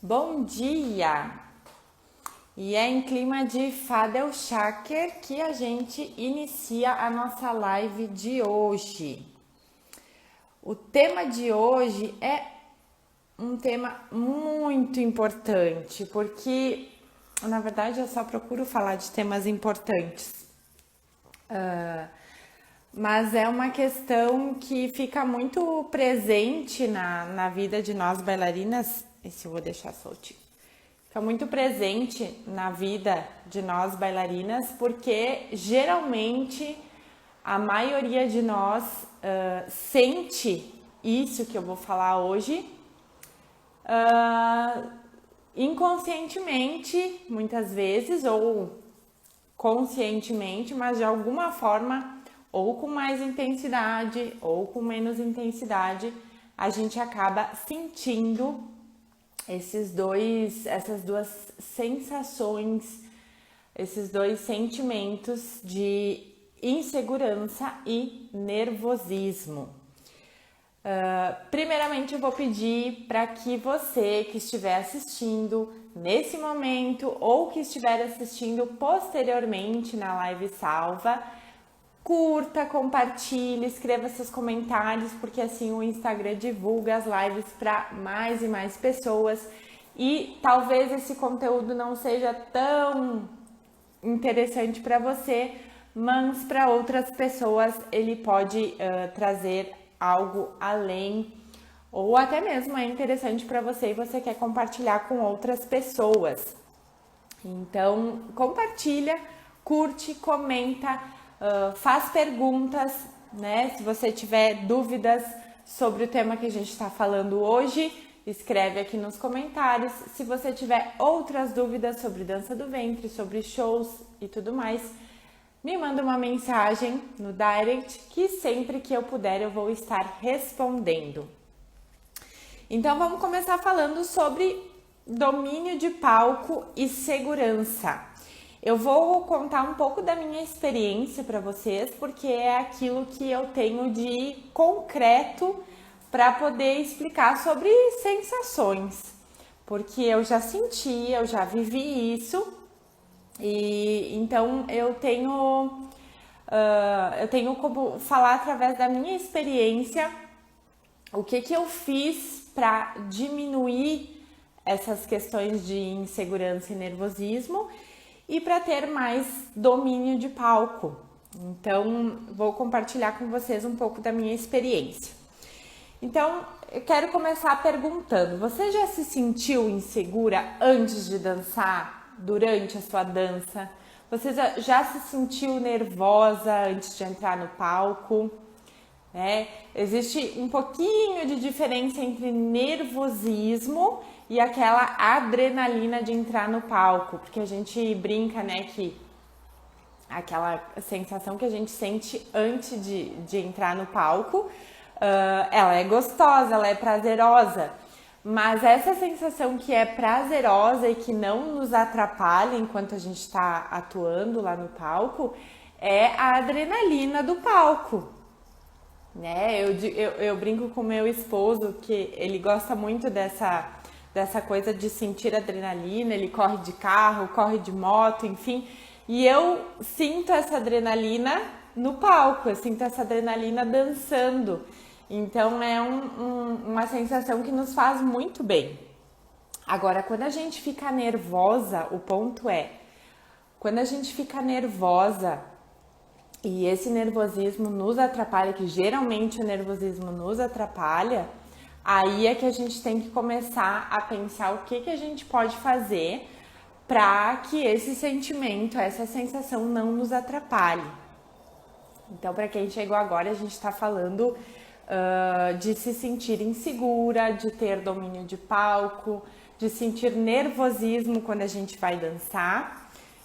Bom dia! E é em clima de Fadel Shaker que a gente inicia a nossa live de hoje. O tema de hoje é um tema muito importante, porque na verdade eu só procuro falar de temas importantes. Mas é uma questão que fica muito presente na vida de nós bailarinas. Esse eu vou deixar soltinho. Fica muito presente na vida de nós bailarinas, porque geralmente a maioria de nós sente isso que eu vou falar hoje uh, inconscientemente, muitas vezes, ou conscientemente, mas de alguma forma, ou com mais intensidade, ou com menos intensidade, a gente acaba sentindo essas duas sensações, esses dois sentimentos de insegurança e nervosismo. Primeiramente, eu vou pedir para que você que estiver assistindo nesse momento ou que estiver assistindo posteriormente na live salva, curta, compartilhe, escreva seus comentários, porque assim o Instagram divulga as lives para mais e mais pessoas. E talvez esse conteúdo não seja tão interessante para você, mas para outras pessoas ele pode trazer algo além, ou até mesmo é interessante para você e você quer compartilhar com outras pessoas. Então, compartilha, curte, comenta, faz perguntas, né? Se você tiver dúvidas sobre o tema que a gente está falando hoje, escreve aqui nos comentários. Se você tiver outras dúvidas sobre dança do ventre, sobre shows e tudo mais, me manda uma mensagem no direct que sempre que eu puder eu vou estar respondendo. Então vamos começar falando sobre domínio de palco e segurança. Eu vou contar um pouco da minha experiência para vocês, porque é aquilo que eu tenho de concreto para poder explicar sobre sensações, porque eu já senti, eu já vivi isso, e então eu tenho como falar através da minha experiência o que eu fiz para diminuir essas questões de insegurança e nervosismo e para ter mais domínio de palco. Então, vou compartilhar com vocês um pouco da minha experiência. Então, eu quero começar perguntando: você já se sentiu insegura antes de dançar, durante a sua dança? Você já se sentiu nervosa antes de entrar no palco? Existe um pouquinho de diferença entre nervosismo e aquela adrenalina de entrar no palco, porque a gente brinca, né, que aquela sensação que a gente sente antes de entrar no palco, ela é gostosa, ela é prazerosa, mas essa sensação que é prazerosa e que não nos atrapalha enquanto a gente está atuando lá no palco é a adrenalina do palco. Né? Eu brinco com meu esposo que ele gosta muito dessa coisa de sentir adrenalina, ele corre de carro, corre de moto, enfim, e eu sinto essa adrenalina no palco, eu sinto essa adrenalina dançando, então é uma sensação que nos faz muito bem. Agora, quando a gente fica nervosa, o ponto é, quando a gente fica nervosa, e esse nervosismo nos atrapalha, que geralmente o nervosismo nos atrapalha, aí é que a gente tem que começar a pensar o que a gente pode fazer para que esse sentimento, essa sensação não nos atrapalhe. Então, para quem chegou agora, a gente está falando de se sentir insegura, de ter domínio de palco, de sentir nervosismo quando a gente vai dançar.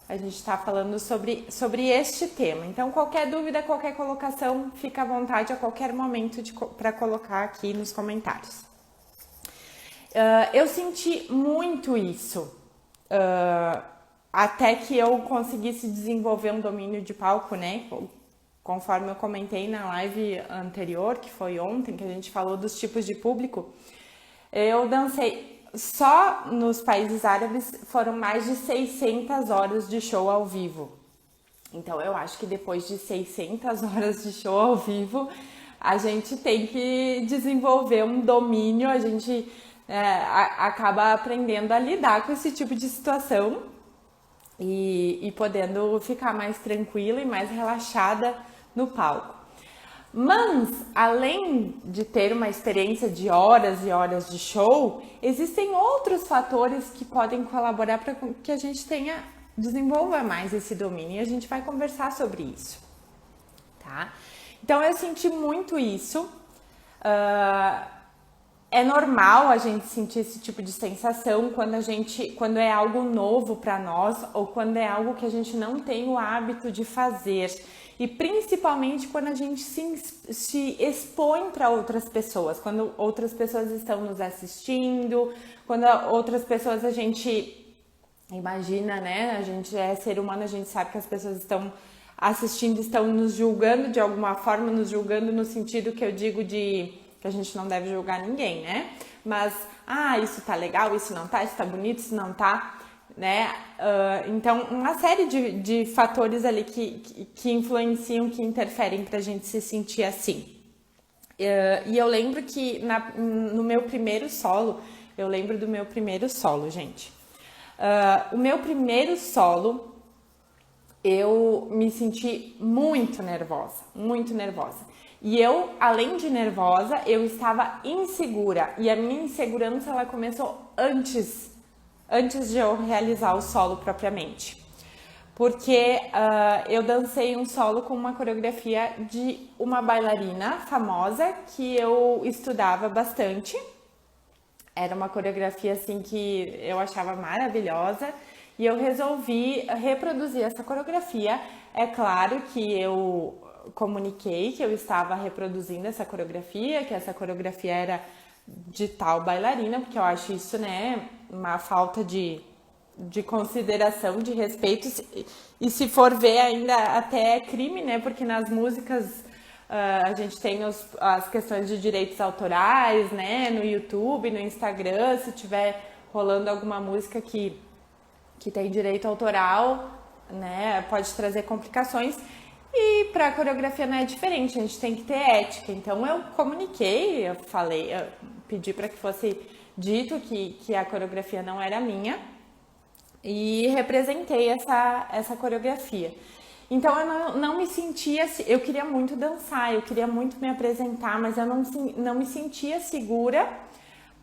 A gente está falando sobre este tema. Então, qualquer dúvida, qualquer colocação, fica à vontade a qualquer momento para colocar aqui nos comentários. Eu senti muito isso, até que eu conseguisse desenvolver um domínio de palco, né? Conforme eu comentei na live anterior, que foi ontem, que a gente falou dos tipos de público. Eu dancei só nos países árabes foram mais de 600 horas de show ao vivo. Então eu acho que depois de 600 horas de show ao vivo, a gente tem que desenvolver um domínio, a gente acaba aprendendo a lidar com esse tipo de situação e podendo ficar mais tranquila e mais relaxada no palco. Mas, além de ter uma experiência de horas e horas de show, existem outros fatores que podem colaborar para que a gente desenvolva mais esse domínio, e a gente vai conversar sobre isso, tá? Então, eu senti muito isso. É normal a gente sentir esse tipo de sensação quando é algo novo para nós ou quando é algo que a gente não tem o hábito de fazer. E principalmente quando a gente se expõe para outras pessoas, quando outras pessoas estão nos assistindo, quando outras pessoas a gente imagina, né? A gente é ser humano, a gente sabe que as pessoas estão assistindo, estão nos julgando de alguma forma, nos julgando no sentido que eu digo de que a gente não deve julgar ninguém, né? Mas, isso tá legal, isso não tá, isso tá bonito, isso não tá, né? Então, uma série de fatores ali que influenciam, que interferem pra gente se sentir assim. E eu lembro que no meu primeiro solo, gente. O meu primeiro solo, eu me senti muito nervosa, muito nervosa. E eu, além de nervosa, eu estava insegura. E a minha insegurança, ela começou antes de eu realizar o solo propriamente. Porque eu dancei um solo com uma coreografia de uma bailarina famosa que eu estudava bastante. Era uma coreografia assim que eu achava maravilhosa. E eu resolvi reproduzir essa coreografia. É claro que eu comuniquei que eu estava reproduzindo essa coreografia, que essa coreografia era de tal bailarina, porque eu acho isso, né, uma falta de consideração, de respeito, e se for ver ainda até é crime, né, porque nas músicas a gente tem as questões de direitos autorais, né, no YouTube, no Instagram, se tiver rolando alguma música que tem direito autoral, né, pode trazer complicações. E para a coreografia não é diferente, a gente tem que ter ética. Então eu comuniquei, eu pedi para que fosse dito que a coreografia não era minha e representei essa coreografia. Então eu não me sentia, eu queria muito dançar, eu queria muito me apresentar, mas eu não me sentia segura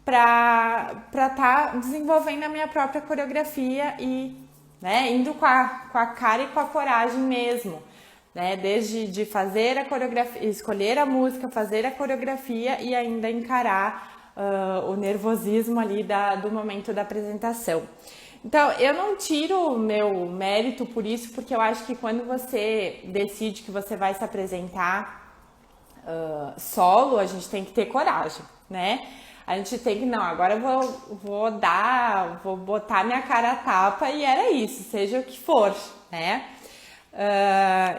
para estar desenvolvendo a minha própria coreografia e, né, indo com a cara e com a coragem mesmo. Né, desde de fazer a coreografia, escolher a música, fazer a coreografia e ainda encarar o nervosismo ali do momento da apresentação. Então, eu não tiro o meu mérito por isso, porque eu acho que quando você decide que você vai se apresentar solo, a gente tem que ter coragem, né? A gente tem que, não, agora eu vou botar minha cara a tapa e era isso, seja o que for, né?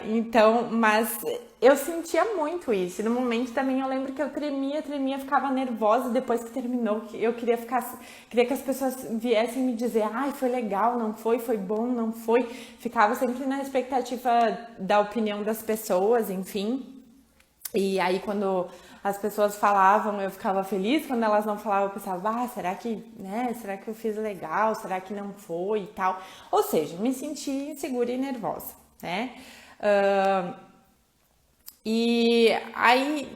Então, mas eu sentia muito isso. E no momento também eu lembro que eu tremia, ficava nervosa depois que terminou. Eu queria que as pessoas viessem me dizer, foi legal, não foi bom, não foi. Ficava sempre na expectativa da opinião das pessoas, enfim. E aí quando as pessoas falavam, eu ficava feliz. Quando elas não falavam, eu pensava, será que eu fiz legal? Será que não foi e tal? Ou seja, me senti insegura e nervosa, né? E aí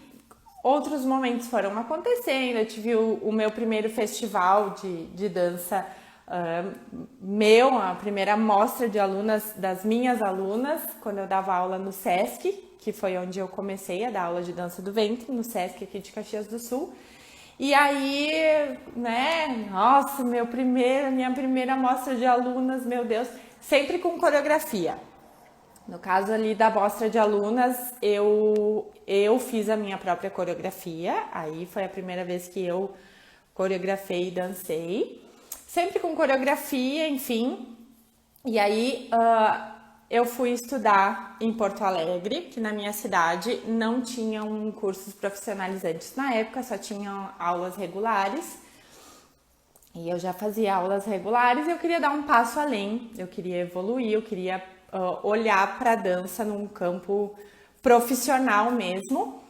outros momentos foram acontecendo. Eu tive o meu primeiro festival de dança, a primeira mostra de alunas, das minhas alunas, quando eu dava aula no Sesc, que foi onde eu comecei a dar aula de dança do ventre, no Sesc aqui de Caxias do Sul. E aí, né, nossa, minha primeira mostra de alunas, meu Deus, sempre com coreografia. No caso ali da mostra de alunas, eu fiz a minha própria coreografia, aí foi a primeira vez que eu coreografei e dancei, sempre com coreografia, enfim. E aí eu fui estudar em Porto Alegre, que na minha cidade não tinham cursos profissionalizantes na época, só tinham aulas regulares. E eu já fazia aulas regulares e eu queria dar um passo além, eu queria evoluir, eu queria olhar para a dança num campo profissional mesmo.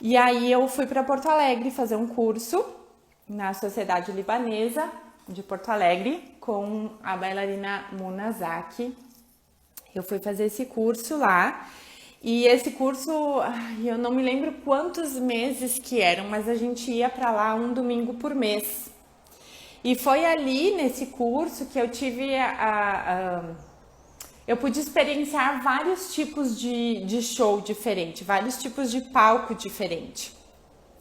E aí eu fui para Porto Alegre fazer um curso na Sociedade Libanesa de Porto Alegre com a bailarina Muna Zaki. Eu fui fazer esse curso lá. E esse curso, eu não me lembro quantos meses que eram, mas a gente ia para lá um domingo por mês. E foi ali nesse curso que eu tive eu pude experienciar vários tipos de show diferente, vários tipos de palco diferente.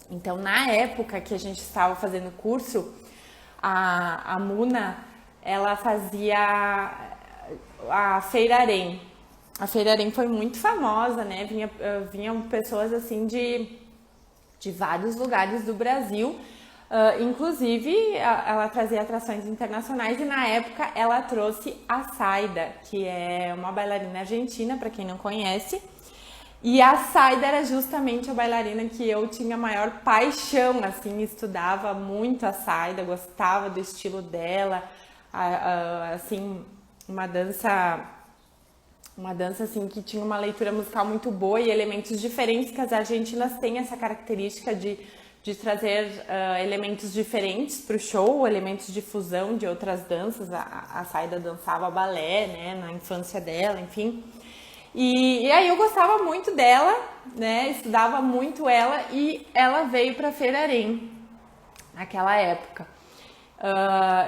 Então, na época que a gente estava fazendo o curso, a Muna, ela fazia a Feira Arém. A Feira Arém foi muito famosa, né? Vinham pessoas assim de vários lugares do Brasil. Inclusive, ela trazia atrações internacionais e na época ela trouxe a Saida, que é uma bailarina argentina, para quem não conhece. E a Saida era justamente a bailarina que eu tinha maior paixão, assim, estudava muito a Saida, gostava do estilo dela, assim, uma dança assim que tinha uma leitura musical muito boa e elementos diferentes, que as argentinas têm essa característica de trazer elementos diferentes para o show, elementos de fusão de outras danças. A Saida dançava balé, né, na infância dela, enfim. E aí eu gostava muito dela, né, estudava muito ela e ela veio para Feira Arém naquela época.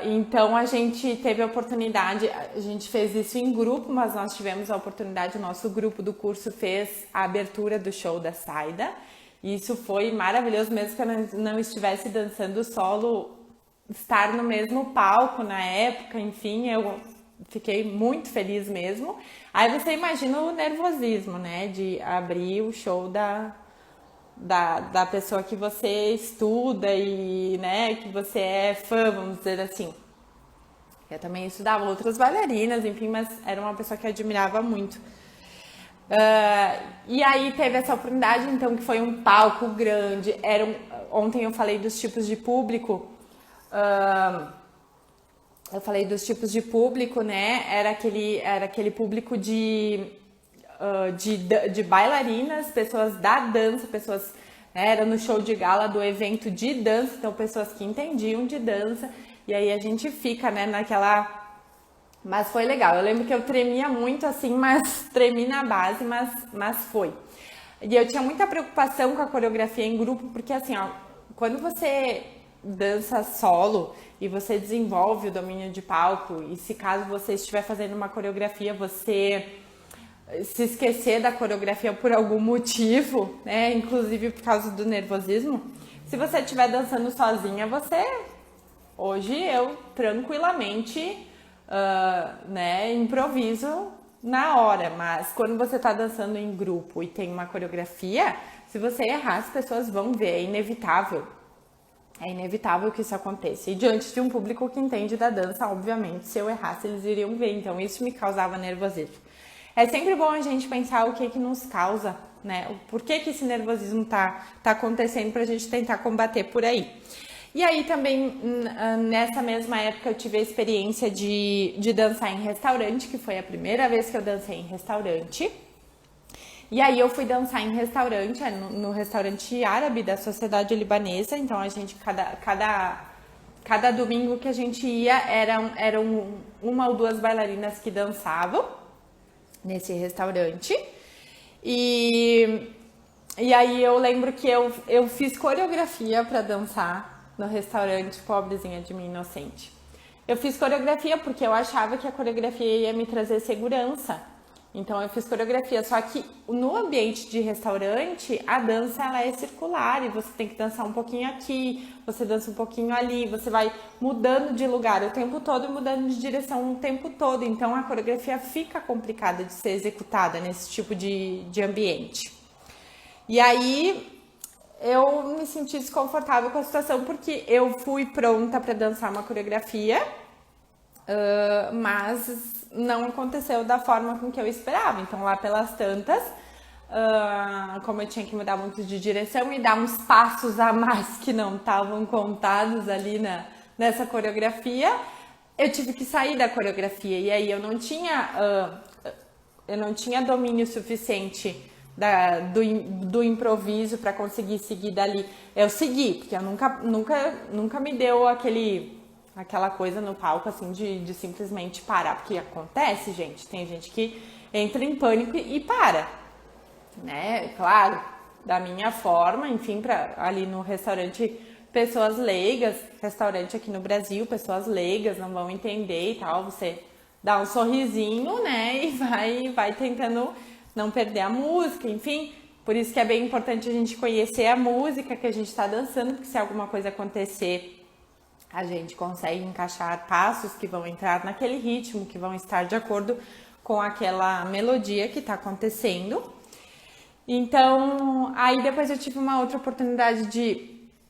Então a gente teve a oportunidade, a gente fez isso em grupo, mas nós tivemos a oportunidade, o nosso grupo do curso fez a abertura do show da Saida. E isso foi maravilhoso, mesmo que eu não estivesse dançando solo, estar no mesmo palco na época, enfim, eu fiquei muito feliz mesmo. Aí você imagina o nervosismo, né, de abrir o show da pessoa que você estuda e, né, que você é fã, vamos dizer assim. Eu também estudava outras bailarinas, enfim, mas era uma pessoa que eu admirava muito. E aí teve essa oportunidade, então, que foi um palco grande. Ontem eu falei dos tipos de público. Eu falei dos tipos de público, né? Era aquele público de bailarinas, pessoas da dança, pessoas, né? Era no show de gala do evento de dança, então pessoas que entendiam de dança. E aí a gente fica, né, naquela... Mas foi legal, eu lembro que eu tremia muito assim, mas tremi na base, mas foi. E eu tinha muita preocupação com a coreografia em grupo, porque assim, ó, quando você dança solo e você desenvolve o domínio de palco, e se caso você estiver fazendo uma coreografia, você se esquecer da coreografia por algum motivo, né, inclusive por causa do nervosismo, se você estiver dançando sozinha, hoje eu tranquilamente... né, improviso na hora, mas quando você tá dançando em grupo e tem uma coreografia, se você errar, as pessoas vão ver, é inevitável que isso aconteça. E diante de um público que entende da dança, obviamente, se eu errasse, eles iriam ver, então isso me causava nervosismo. É sempre bom a gente pensar o que nos causa, né, por que esse nervosismo tá acontecendo pra gente tentar combater por aí. E aí também, nessa mesma época, eu tive a experiência de dançar em restaurante, que foi a primeira vez que eu dancei em restaurante. E aí eu fui dançar em restaurante, no restaurante árabe da Sociedade Libanesa. Então a gente, cada domingo que a gente ia, eram uma ou duas bailarinas que dançavam nesse restaurante. E aí eu lembro que eu fiz coreografia para dançar no restaurante, pobrezinha de mim, inocente. Eu fiz coreografia porque eu achava que a coreografia ia me trazer segurança. Então eu fiz coreografia, só que no ambiente de restaurante, a dança ela é circular e você tem que dançar um pouquinho aqui, você dança um pouquinho ali, você vai mudando de lugar o tempo todo e mudando de direção o tempo todo. Então a coreografia fica complicada de ser executada nesse tipo de ambiente. E aí eu me senti desconfortável com a situação porque eu fui pronta para dançar uma coreografia, mas não aconteceu da forma com que eu esperava. Então lá pelas tantas, como eu tinha que mudar muito de direção e dar uns passos a mais que não estavam contados ali nessa coreografia, eu tive que sair da coreografia e aí eu não tinha domínio suficiente do improviso para conseguir seguir dali. Eu segui, porque eu nunca me deu aquela coisa no palco assim de simplesmente parar, porque acontece, gente, tem gente que entra em pânico e para, né? Claro, da minha forma, enfim, ali no restaurante, pessoas leigas, restaurante aqui no Brasil, pessoas leigas não vão entender e tal, você dá um sorrisinho, né, e vai tentando não perder a música, enfim, por isso que é bem importante a gente conhecer a música que a gente está dançando, porque se alguma coisa acontecer, a gente consegue encaixar passos que vão entrar naquele ritmo, que vão estar de acordo com aquela melodia que está acontecendo. Então, aí depois eu tive uma outra oportunidade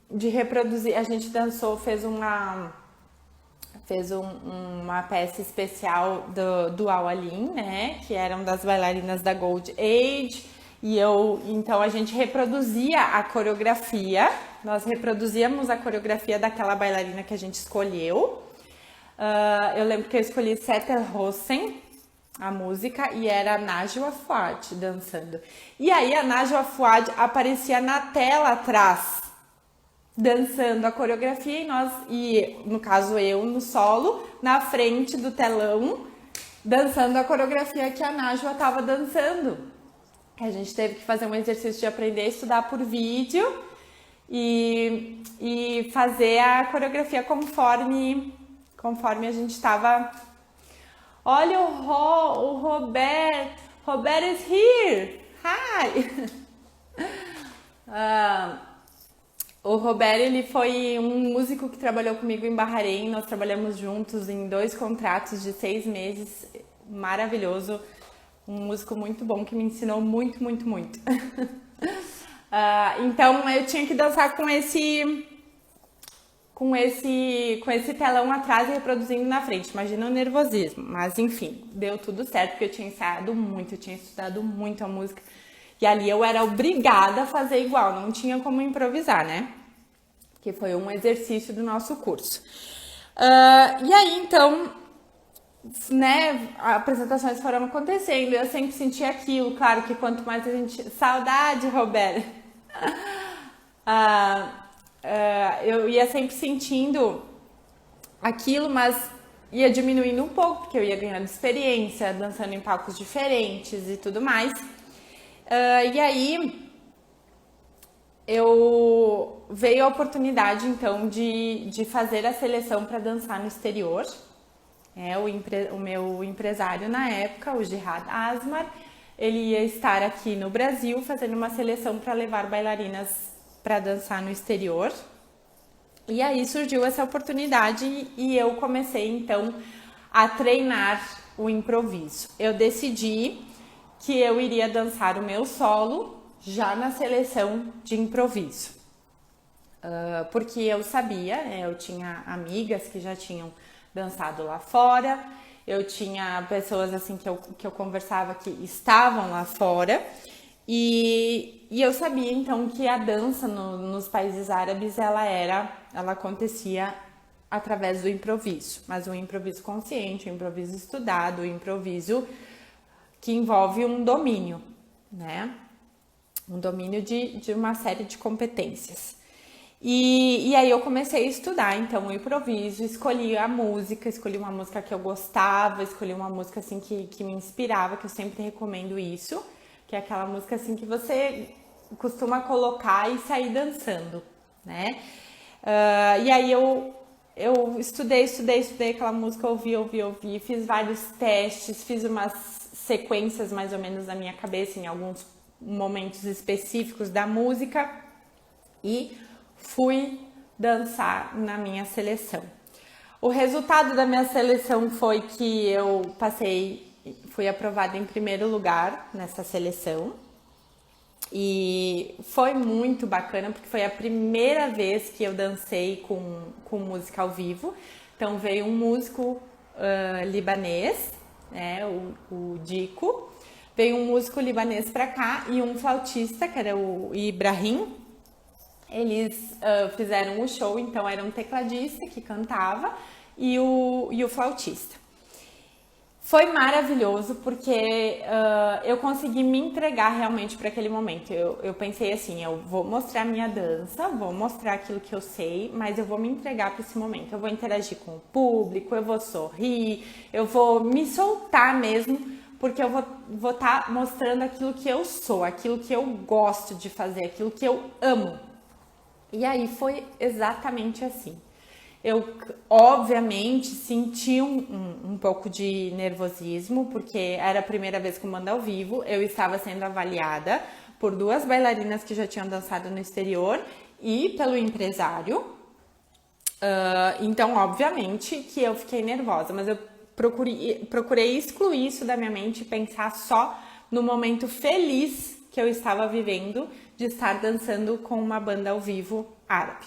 de reproduzir, a gente dançou, fez uma peça especial do Awalin, né, que eram das bailarinas da Gold Age, então a gente reproduzia a coreografia, nós reproduzíamos a coreografia daquela bailarina que a gente escolheu. Eu lembro que eu escolhi Setter Rosen, a música, e era a Najwa Fuad dançando. E aí a Najwa Fuad aparecia na tela atrás, dançando a coreografia e no caso eu no solo, na frente do telão, dançando a coreografia que a Najwa estava dançando. A gente teve que fazer um exercício de aprender a estudar por vídeo e fazer a coreografia conforme a gente estava. Olha o Robert! Robert is here! Hi! O Robert, ele foi um músico que trabalhou comigo em Bahrein, nós trabalhamos juntos em 2 contratos de 6 meses, maravilhoso, um músico muito bom que me ensinou muito, muito, muito. Então eu tinha que dançar com esse telão atrás e reproduzindo na frente, imagina o nervosismo, mas enfim, deu tudo certo, porque eu tinha ensaiado muito, eu tinha estudado muito a música. E ali eu era obrigada a fazer igual, não tinha como improvisar, né? Que foi um exercício do nosso curso. E aí, então, né, apresentações foram acontecendo, eu sempre senti aquilo, claro que quanto mais a gente... Saudade, Roberto! Eu ia sempre sentindo aquilo, mas ia diminuindo um pouco, porque eu ia ganhando experiência, dançando em palcos diferentes e tudo mais. E aí veio a oportunidade então de fazer a seleção para dançar no exterior. O meu empresário na época, o Jihad Asmar, ele ia estar aqui no Brasil fazendo uma seleção para levar bailarinas para dançar no exterior. E aí surgiu essa oportunidade e eu comecei então a treinar o improviso. Eu decidi que eu iria dançar o meu solo já na seleção de improviso. Porque eu sabia, eu tinha amigas que já tinham dançado lá fora, eu tinha pessoas assim que eu conversava que estavam lá fora, e eu sabia então que a dança nos países árabes ela acontecia através do improviso, mas um improviso consciente, um improviso estudado, um improviso que envolve um domínio, né? Um domínio de uma série de competências. E aí eu comecei a estudar, então, o improviso, escolhi uma música que eu gostava, escolhi uma música, assim, que me inspirava, que eu sempre recomendo isso, que é aquela música, assim, que você costuma colocar e sair dançando, né? E aí eu estudei aquela música, ouvi, fiz vários testes, fiz umas sequências mais ou menos na minha cabeça em alguns momentos específicos da música e fui dançar na minha seleção. O resultado da minha seleção foi que eu fui aprovada em primeiro lugar nessa seleção e foi muito bacana porque foi a primeira vez que eu dancei com música ao vivo. Então veio um músico libanês, né, o Dico, veio um músico libanês para cá e um flautista, que era o Ibrahim, Eles fizeram o show, então era um tecladista que cantava e o flautista. Foi maravilhoso porque eu consegui me entregar realmente para aquele momento. Eu pensei assim, eu vou mostrar minha dança, vou mostrar aquilo que eu sei, mas eu vou me entregar para esse momento. Eu vou interagir com o público, eu vou sorrir, eu vou me soltar mesmo, porque eu vou estar mostrando aquilo que eu sou, aquilo que eu gosto de fazer, aquilo que eu amo. E aí foi exatamente assim. Eu, obviamente, senti um pouco de nervosismo, porque era a primeira vez com banda ao vivo. Eu estava sendo avaliada por 2 bailarinas que já tinham dançado no exterior e pelo empresário. Então, obviamente, que eu fiquei nervosa, mas eu procurei excluir isso da minha mente e pensar só no momento feliz que eu estava vivendo de estar dançando com uma banda ao vivo árabe.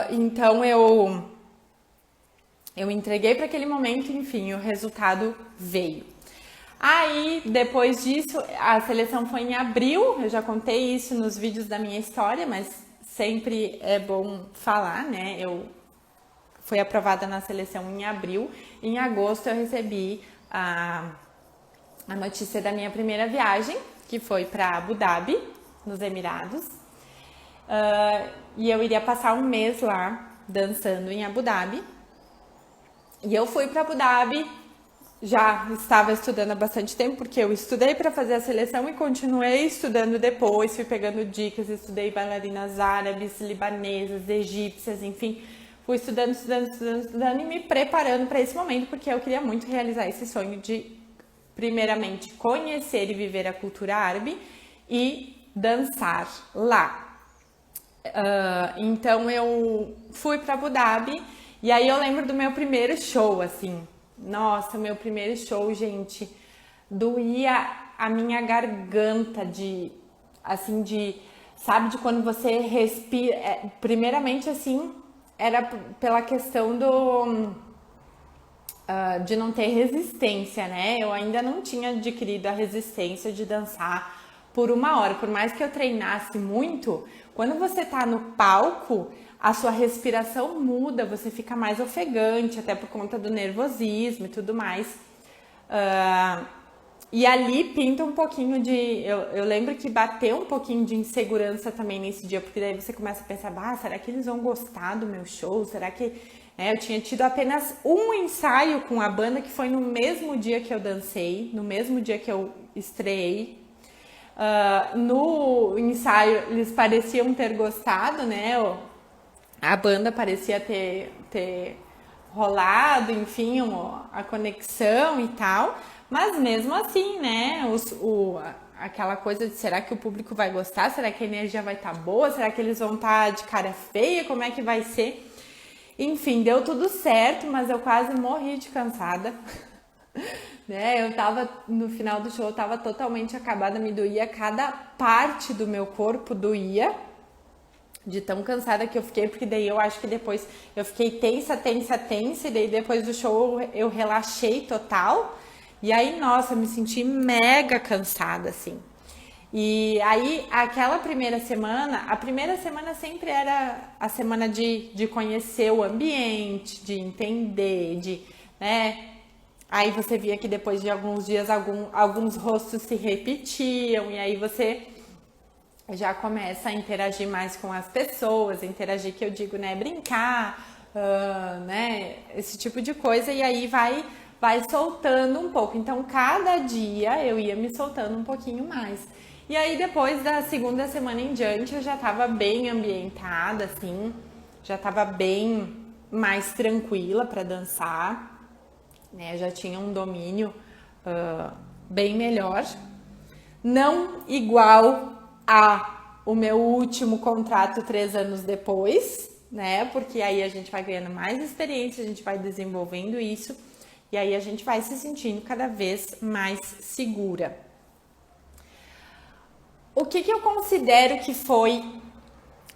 Então eu entreguei para aquele momento, enfim, o resultado veio. Aí, depois disso, a seleção foi em abril, eu já contei isso nos vídeos da minha história, mas sempre é bom falar, né? Eu fui aprovada na seleção em abril, em agosto eu recebi a notícia da minha primeira viagem, que foi para Abu Dhabi, nos Emirados. E eu iria passar um mês lá dançando em Abu Dhabi. E eu fui para Abu Dhabi, já estava estudando há bastante tempo, porque eu estudei para fazer a seleção e continuei estudando depois, fui pegando dicas, estudei bailarinas árabes, libanesas, egípcias, enfim, fui estudando e me preparando para esse momento, porque eu queria muito realizar esse sonho de, primeiramente, conhecer e viver a cultura árabe e dançar lá. Então eu fui para Abu Dhabi e aí eu lembro do meu primeiro show, assim, nossa, meu primeiro show, gente, doía a minha garganta sabe, de quando você respira, primeiramente assim, era pela questão de não ter resistência, né? Eu ainda não tinha adquirido a resistência de dançar por 1 hora, por mais que eu treinasse muito, quando você tá no palco, a sua respiração muda, você fica mais ofegante, até por conta do nervosismo e tudo mais. E ali pinta um pouquinho de... Eu lembro que bateu um pouquinho de insegurança também nesse dia, porque daí você começa a pensar, será que eles vão gostar do meu show? Será que... eu tinha tido apenas um ensaio com a banda, que foi no mesmo dia que eu dancei, no mesmo dia que eu estreiei. No ensaio eles pareciam ter gostado, né? A banda parecia ter rolado, enfim, a conexão e tal, mas mesmo assim, né? Aquela coisa de será que o público vai gostar? Será que a energia vai estar boa? Será que eles vão estar de cara feia? Como é que vai ser? Enfim, deu tudo certo, mas eu quase morri de cansada. Né? Eu tava, no final do show, eu tava totalmente acabada, me doía, cada parte do meu corpo doía, de tão cansada que eu fiquei, porque daí eu acho que depois eu fiquei tensa, e daí depois do show eu relaxei total, e aí, nossa, eu me senti mega cansada, assim. E aí, aquela primeira semana, a primeira semana sempre era a semana de conhecer o ambiente, de entender, né? Aí você via que depois de alguns dias alguns rostos se repetiam e aí você já começa a interagir mais com as pessoas, interagir que eu digo, né, brincar, né, esse tipo de coisa e aí vai soltando um pouco. Então cada dia eu ia me soltando um pouquinho mais. E aí depois da segunda semana em diante eu já estava bem ambientada, assim, já estava bem mais tranquila para dançar. Né, já tinha um domínio bem melhor, não igual o meu último contrato 3 anos depois, né? Porque aí a gente vai ganhando mais experiência, a gente vai desenvolvendo isso e aí a gente vai se sentindo cada vez mais segura. O que eu considero que foi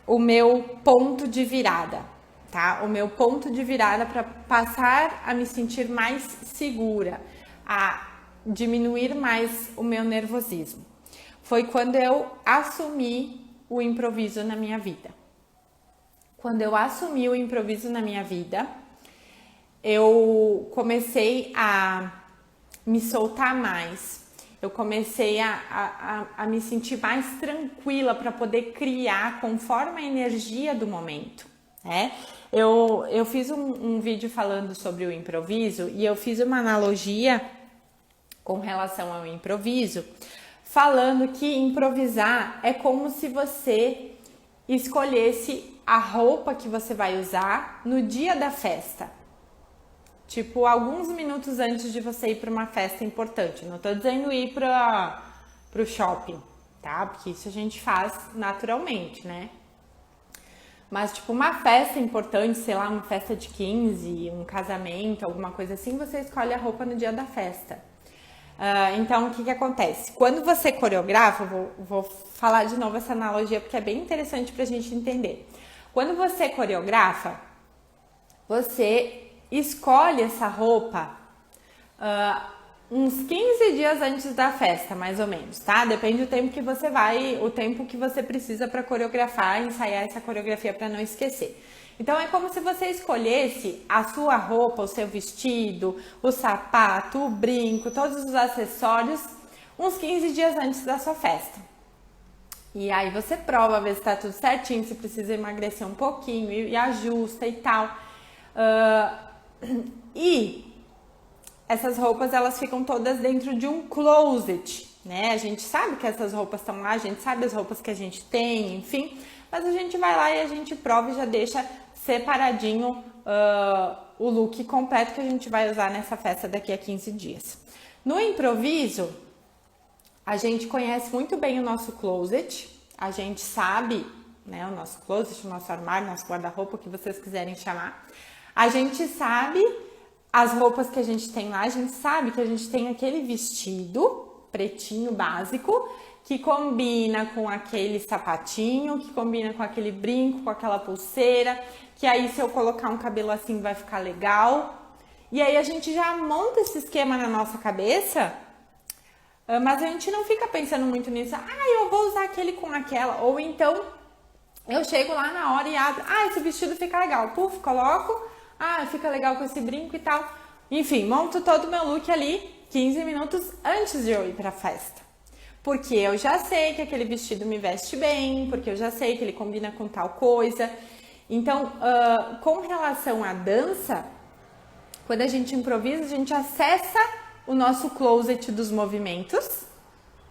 o meu ponto de virada? Tá? O meu ponto de virada para passar a me sentir mais segura, a diminuir mais o meu nervosismo. Foi quando eu assumi o improviso na minha vida. Quando eu assumi o improviso na minha vida, eu comecei a me soltar mais. Eu comecei a me sentir mais tranquila para poder criar conforme a energia do momento, né? Eu fiz um vídeo falando sobre o improviso e eu fiz uma analogia com relação ao improviso, falando que improvisar é como se você escolhesse a roupa que você vai usar no dia da festa. Tipo, alguns minutos antes de você ir para uma festa importante. Não tô dizendo ir para o shopping, tá? Porque isso a gente faz naturalmente, né? Mas, tipo, uma festa importante, sei lá, uma festa de 15, um casamento, alguma coisa assim, você escolhe a roupa no dia da festa. Então, o que acontece? Quando você coreografa, vou falar de novo essa analogia porque é bem interessante pra gente entender. Quando você coreografa, você escolhe essa roupa uns 15 dias antes da festa, mais ou menos, tá? Depende do tempo que você vai, o tempo que você precisa para coreografar, ensaiar essa coreografia para não esquecer. Então é como se você escolhesse a sua roupa, o seu vestido, o sapato, o brinco, todos os acessórios uns 15 dias antes da sua festa. E aí você prova, vê se tá tudo certinho, se precisa emagrecer um pouquinho e ajusta e tal. E essas roupas, elas ficam todas dentro de um closet, né? A gente sabe que essas roupas estão lá, a gente sabe as roupas que a gente tem, enfim. Mas a gente vai lá e a gente prova e já deixa separadinho o look completo que a gente vai usar nessa festa daqui a 15 dias. No improviso, a gente conhece muito bem o nosso closet, a gente sabe, né, o nosso closet, o nosso armário, nosso guarda-roupa, o que vocês quiserem chamar. A gente sabe as roupas que a gente tem lá, a gente sabe que a gente tem aquele vestido pretinho básico que combina com aquele sapatinho, que combina com aquele brinco, com aquela pulseira, que aí se eu colocar um cabelo assim vai ficar legal. E aí a gente já monta esse esquema na nossa cabeça, mas a gente não fica pensando muito nisso. Eu vou usar aquele com aquela, ou então eu chego lá na hora e abro, esse vestido fica legal, puf, coloco, fica legal com esse brinco e tal. Enfim, monto todo o meu look ali 15 minutos antes de eu ir pra festa. Porque eu já sei que aquele vestido me veste bem, porque eu já sei que ele combina com tal coisa. Então, com relação à dança, quando a gente improvisa, a gente acessa o nosso closet dos movimentos.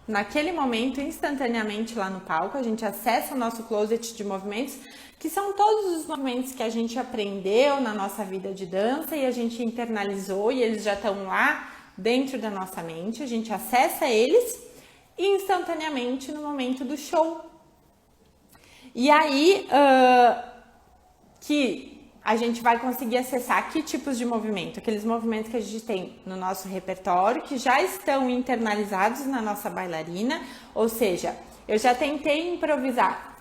Naquele momento, instantaneamente lá no palco, a gente acessa o nosso closet de movimentos, que são todos os movimentos que a gente aprendeu na nossa vida de dança e a gente internalizou e eles já estão lá dentro da nossa mente. A gente acessa eles instantaneamente no momento do show. E aí que a gente vai conseguir acessar que tipos de movimento? Aqueles movimentos que a gente tem no nosso repertório, que já estão internalizados na nossa bailarina, ou seja, eu já tentei improvisar,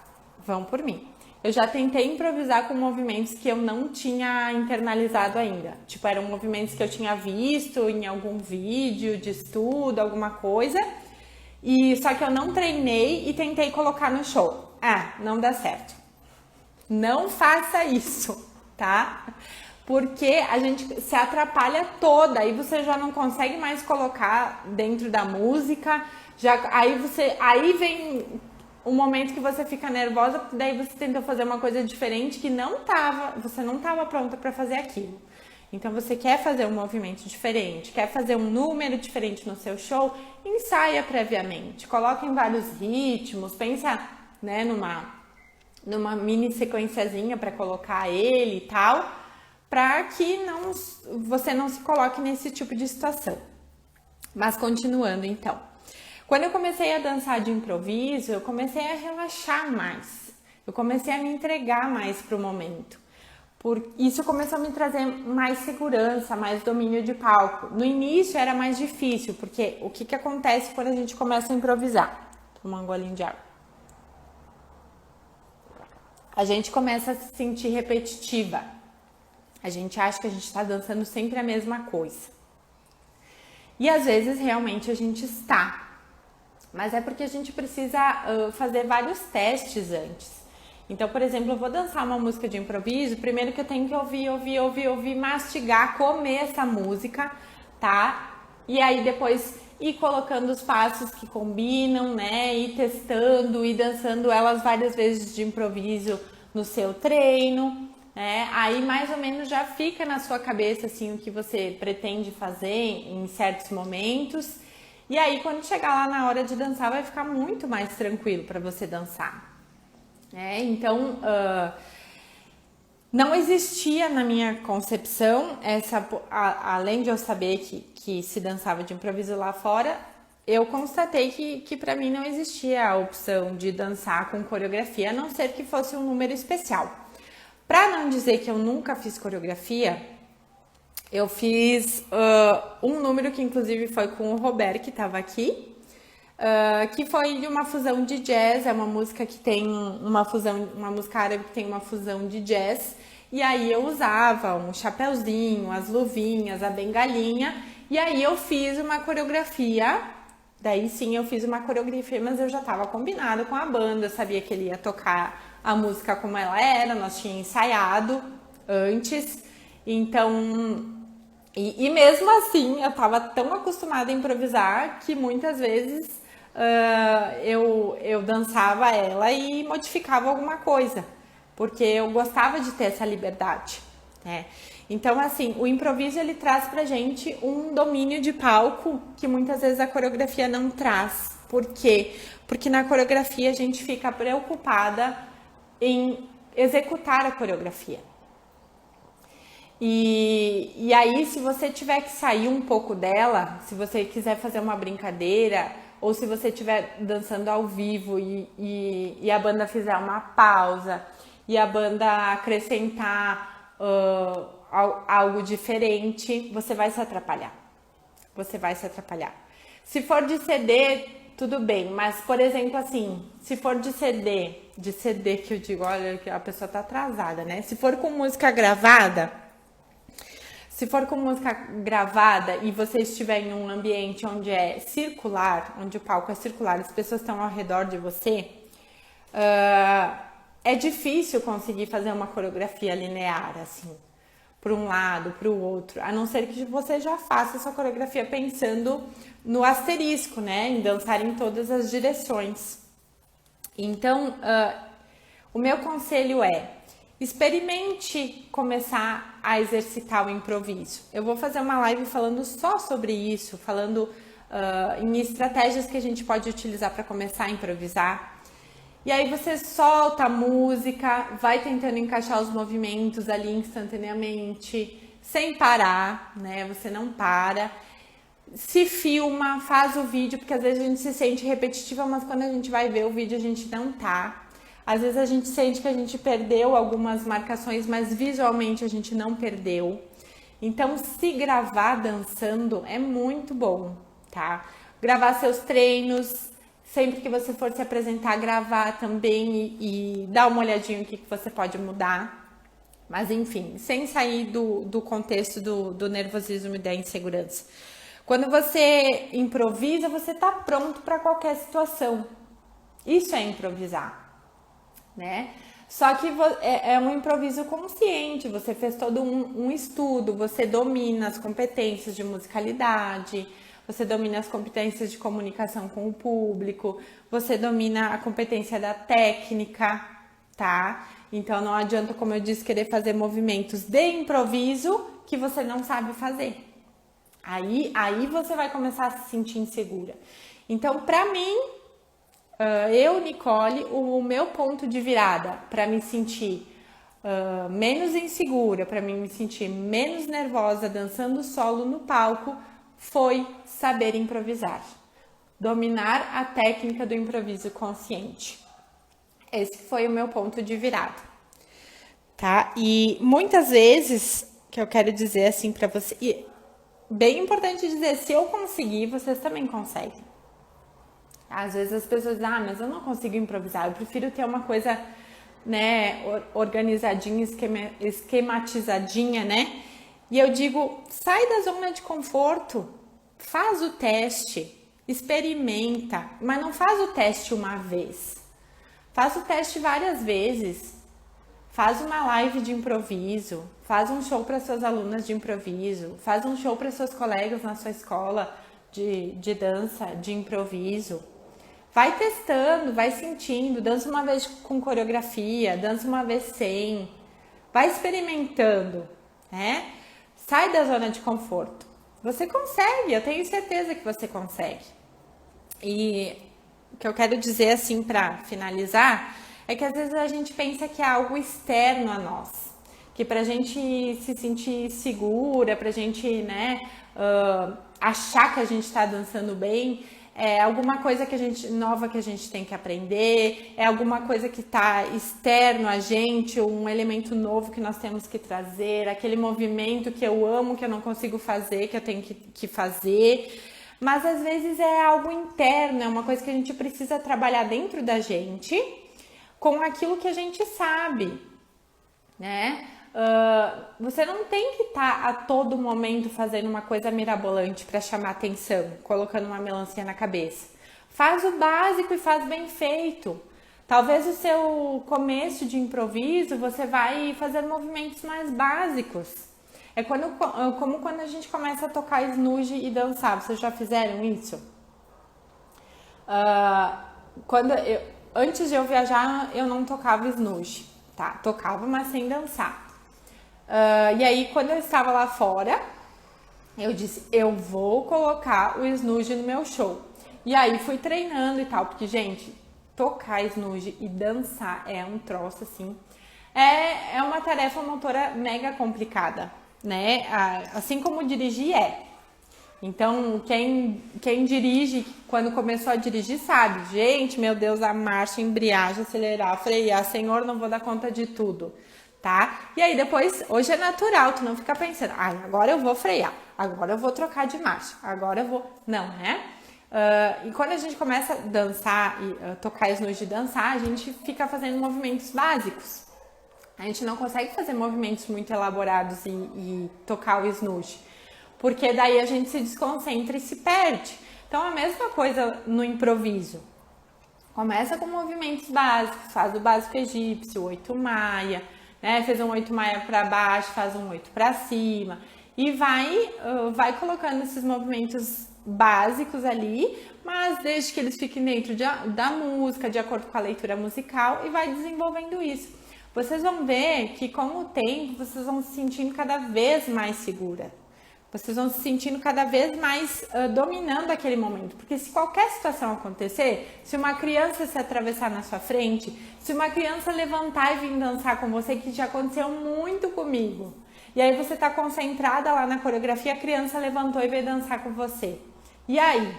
vão por mim, eu já tentei improvisar com movimentos que eu não tinha internalizado ainda, tipo, eram movimentos que eu tinha visto em algum vídeo de estudo, alguma coisa, e só que eu não treinei e tentei colocar no show. Não dá certo. Não faça isso, tá? Porque a gente se atrapalha toda, aí você já não consegue mais colocar dentro da música, aí vem um momento que você fica nervosa, porque daí você tentou fazer uma coisa diferente que você não estava pronta para fazer aquilo. Então você quer fazer um movimento diferente, quer fazer um número diferente no seu show, ensaia previamente, coloca em vários ritmos, pensa, né, numa mini sequenciazinha para colocar ele e tal, para que você não se coloque nesse tipo de situação. Mas continuando então, quando eu comecei a dançar de improviso, eu comecei a relaxar mais, eu comecei a me entregar mais para o momento. Isso começou a me trazer mais segurança, mais domínio de palco. No início era mais difícil, porque o que acontece quando a gente começa a improvisar? Tomar um golinho de água. A gente começa a se sentir repetitiva. A gente acha que a gente está dançando sempre a mesma coisa. E às vezes realmente a gente está. mas é porque a gente precisa fazer vários testes antes. Então, por exemplo, eu vou dançar uma música de improviso, primeiro que eu tenho que ouvir, mastigar, comer essa música, tá? E aí depois ir colocando os passos que combinam, né? Ir testando, ir dançando elas várias vezes de improviso no seu treino, né? Aí mais ou menos já fica na sua cabeça assim o que você pretende fazer em certos momentos. E aí quando chegar lá na hora de dançar vai ficar muito mais tranquilo para você dançar. Então, não existia na minha concepção além de eu saber que se dançava de improviso lá fora, eu constatei que para mim não existia a opção de dançar com coreografia, a não ser que fosse um número especial. Para não dizer que eu nunca fiz coreografia, eu fiz um número que inclusive foi com o Roberto, que estava aqui, que foi de uma fusão de jazz, é uma música que tem uma música árabe que tem uma fusão de jazz, e aí eu usava um chapéuzinho, as luvinhas, a bengalinha, e aí eu fiz uma coreografia, daí sim eu fiz uma coreografia, mas eu já estava combinado com a banda, eu sabia que ele ia tocar a música como ela era, nós tínhamos ensaiado antes, então... E mesmo assim, eu estava tão acostumada a improvisar que muitas vezes eu dançava ela e modificava alguma coisa, porque eu gostava de ter essa liberdade, né? Então, assim, o improviso ele traz pra gente um domínio de palco que muitas vezes a coreografia não traz. Por quê? Porque na coreografia a gente fica preocupada em executar a coreografia. E aí, se você tiver que sair um pouco dela, se você quiser fazer uma brincadeira, ou se você estiver dançando ao vivo e a banda fizer uma pausa, e a banda acrescentar algo diferente, você vai se atrapalhar. Você vai se atrapalhar. Se for de CD, tudo bem, mas, por exemplo, assim, se for de CD que eu digo, olha, que a pessoa tá atrasada, né? Se for com música gravada... Se for com música gravada e você estiver em um ambiente onde é circular, onde o palco é circular, as pessoas estão ao redor de você, é difícil conseguir fazer uma coreografia linear, assim, para um lado, para o outro, a não ser que você já faça essa coreografia pensando no asterisco, né, em dançar em todas as direções. Então, o meu conselho é: experimente começar a exercitar o improviso. Eu vou fazer uma live falando só sobre isso, falando em estratégias que a gente pode utilizar para começar a improvisar. E aí você solta a música, vai tentando encaixar os movimentos ali instantaneamente, sem parar, né? Você não para. Se filma, faz o vídeo, porque às vezes a gente se sente repetitiva, mas quando a gente vai ver o vídeo a gente não tá. Às vezes a gente sente que a gente perdeu algumas marcações, mas visualmente a gente não perdeu. Então, se gravar dançando é muito bom, tá? Gravar seus treinos, sempre que você for se apresentar, gravar também e dar uma olhadinha no que você pode mudar. Mas enfim, sem sair do contexto do nervosismo e da insegurança. Quando você improvisa, você tá pronto para qualquer situação. Isso é improvisar, né? Só que é um improviso consciente, você fez todo um estudo, você domina as competências de musicalidade, você domina as competências de comunicação com o público, você domina a competência da técnica, tá? Então não adianta, como eu disse, querer fazer movimentos de improviso que você não sabe fazer. Aí você vai começar a se sentir insegura. Então, pra mim, eu, Nicole, o meu ponto de virada para me sentir menos insegura, para mim me sentir menos nervosa dançando solo no palco, foi saber improvisar. Dominar a técnica do improviso consciente. Esse foi o meu ponto de virada, tá? E muitas vezes, que eu quero dizer assim para você, e bem importante dizer, se eu conseguir, vocês também conseguem. Às vezes as pessoas dizem, mas eu não consigo improvisar, eu prefiro ter uma coisa, né, organizadinha, esquematizadinha, né? E eu digo, sai da zona de conforto, faz o teste, experimenta, mas não faz o teste uma vez. Faz o teste várias vezes. Faz uma live de improviso, faz um show para suas alunas de improviso, faz um show para seus colegas na sua escola de dança, de improviso. Vai testando, vai sentindo, dança uma vez com coreografia, dança uma vez sem. Vai experimentando, né? Sai da zona de conforto. Você consegue, eu tenho certeza que você consegue. E o que eu quero dizer assim para finalizar é que às vezes a gente pensa que é algo externo a nós, que pra gente se sentir segura, pra gente, né, achar que a gente tá dançando bem, é alguma coisa nova que a gente tem que aprender, é alguma coisa que tá externo a gente, um elemento novo que nós temos que trazer, aquele movimento que eu amo, que eu não consigo fazer, que eu tenho que fazer. Mas às vezes é algo interno, é uma coisa que a gente precisa trabalhar dentro da gente, com aquilo que a gente sabe, né? Você não tem que estar a todo momento fazendo uma coisa mirabolante para chamar atenção, colocando uma melancia na cabeça. Faz o básico e faz bem feito. Talvez o seu começo de improviso você vai fazer movimentos mais básicos. É como quando a gente começa a tocar snooze e dançar. Vocês já fizeram isso? Antes de eu viajar, eu não tocava snooze, tá? Tocava, mas sem dançar. E aí, quando eu estava lá fora, eu disse, eu vou colocar o snooze no meu show. E aí, fui treinando e tal, porque, gente, tocar snooze e dançar é um troço, assim, é uma tarefa motora mega complicada, né? Assim como dirigir é. Então, quem dirige, quando começou a dirigir, sabe. Gente, meu Deus, a marcha, embreagem, acelerar, frear, Senhor, não vou dar conta de tudo, tá? E aí depois, hoje é natural, tu não fica pensando, agora eu vou frear, agora eu vou trocar de marcha, agora eu vou... Não, né? E quando a gente começa a dançar e tocar snooze e dançar, a gente fica fazendo movimentos básicos. A gente não consegue fazer movimentos muito elaborados e tocar o snooze, porque daí a gente se desconcentra e se perde. Então, a mesma coisa no improviso. Começa com movimentos básicos, faz o básico egípcio, 8 maia, né? Fez um 8 maia para baixo, faz um 8 para cima e vai colocando esses movimentos básicos ali, mas desde que eles fiquem dentro da música, de acordo com a leitura musical, e vai desenvolvendo isso. Vocês vão ver que com o tempo vocês vão se sentindo cada vez mais segura. Vocês vão se sentindo cada vez mais dominando aquele momento. Porque se qualquer situação acontecer, se uma criança se atravessar na sua frente, se uma criança levantar e vir dançar com você, que já aconteceu muito comigo, e aí você está concentrada lá na coreografia, a criança levantou e veio dançar com você. E aí?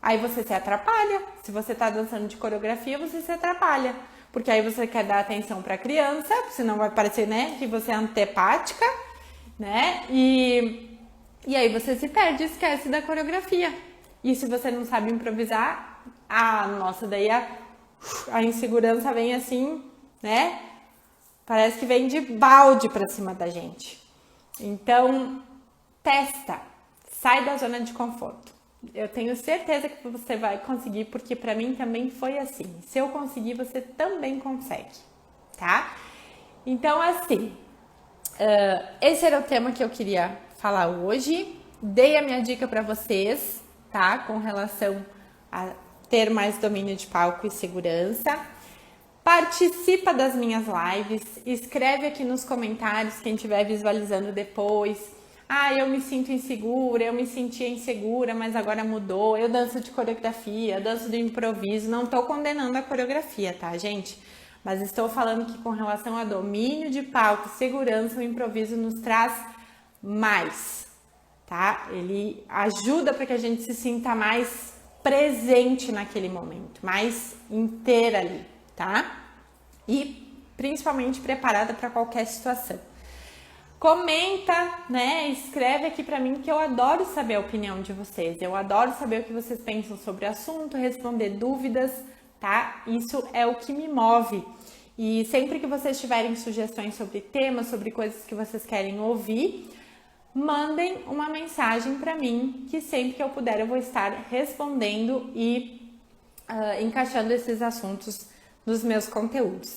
Aí você se atrapalha. Se você está dançando de coreografia, você se atrapalha. Porque aí você quer dar atenção para a criança, senão vai parecer, né, que você é antipática, né? E aí você se perde, esquece da coreografia. E se você não sabe improvisar, nossa, daí a insegurança vem assim, né? Parece que vem de balde pra cima da gente. Então, testa, sai da zona de conforto. Eu tenho certeza que você vai conseguir, porque pra mim também foi assim. Se eu conseguir, você também consegue, tá? Então, assim, esse era o tema que eu queria falar hoje. Dei a minha dica para vocês, tá? Com relação a ter mais domínio de palco e segurança. Participa das minhas lives, escreve aqui nos comentários quem estiver visualizando depois. Eu me sinto insegura, eu me sentia insegura, mas agora mudou. Eu danço de coreografia, danço de improviso. Não tô condenando a coreografia, tá, gente? Mas estou falando que com relação a domínio de palco, segurança, o improviso nos traz mais, tá? Ele ajuda para que a gente se sinta mais presente naquele momento, mais inteira ali, tá? E principalmente preparada para qualquer situação. Comenta, né? Escreve aqui para mim, que eu adoro saber a opinião de vocês. Eu adoro saber o que vocês pensam sobre o assunto, responder dúvidas, tá? Isso é o que me move. E sempre que vocês tiverem sugestões sobre temas, sobre coisas que vocês querem ouvir, mandem uma mensagem para mim, que sempre que eu puder eu vou estar respondendo e encaixando esses assuntos nos meus conteúdos.